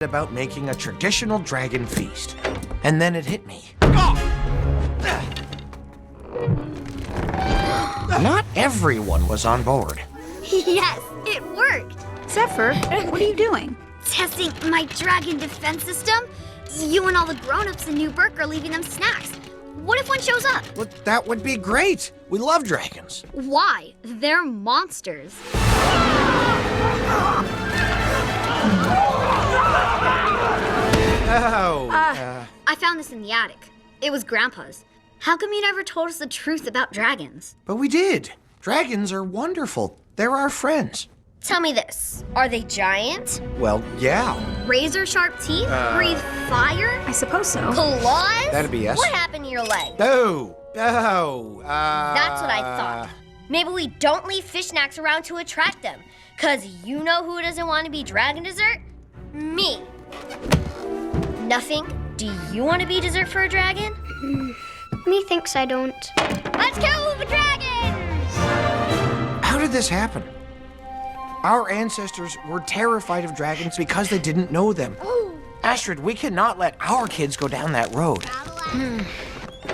about making a traditional dragon feast. And then it hit me. Not everyone was on board. Yes, it worked. Zephyr, what are you doing? Testing my dragon defense system. You and all the grown-ups in New Burke are leaving them snacks. What if one shows up? Well, that would be great. We love dragons. Why? They're monsters. Oh. I found this in the attic. It was Grandpa's. How come you never told us the truth about dragons? But we did. Dragons are wonderful. They're our friends. Tell me this. Are they giant? Well, yeah. Razor-sharp teeth? Breathe fire? I suppose so. Claws? That'd be yes. What happened to your leg? Oh. That's what I thought. Maybe we don't leave fish snacks around to attract them. 'Cause you know who doesn't want to be dragon dessert? Me. Nothing? Do you want to be dessert for a dragon? Methinks I don't. Let's kill the dragons! How did this happen? Our ancestors were terrified of dragons because they didn't know them. Astrid, we cannot let our kids go down that road.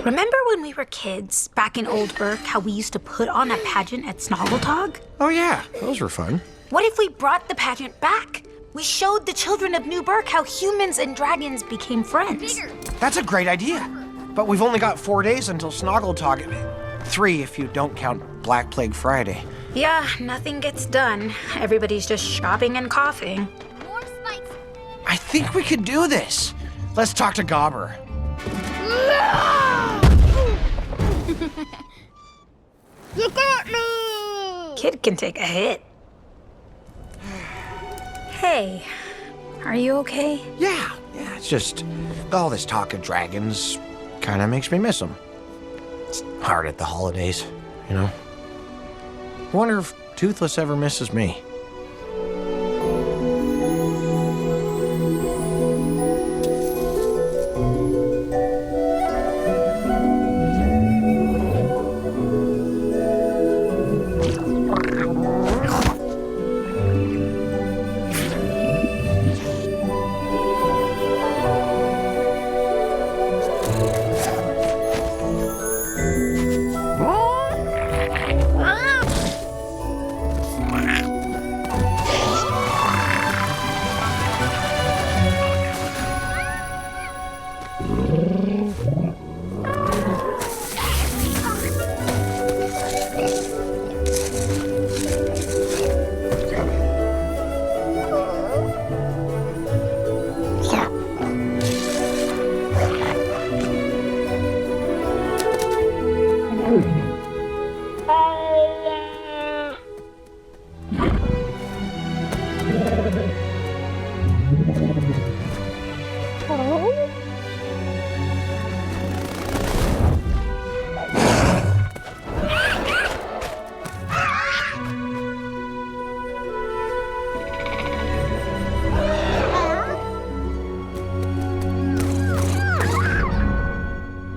Remember when we were kids, back in Old Burke, how we used to put on a pageant at Snoggletog? Oh yeah, those were fun. What if we brought the pageant back? We showed the children of New Burke how humans and dragons became friends. That's a great idea. But we've only got 4 days until Snoggletog. 3 if you don't count Black Plague Friday. Yeah, nothing gets done. Everybody's just shopping and coughing. More spikes. I think we could do this. Let's talk to Gobber. You got me! Kid can take a hit. Hey, are you okay? Yeah, it's just all this talk of dragons kind of makes me miss them. It's hard at the holidays, you know? Wonder if Toothless ever misses me.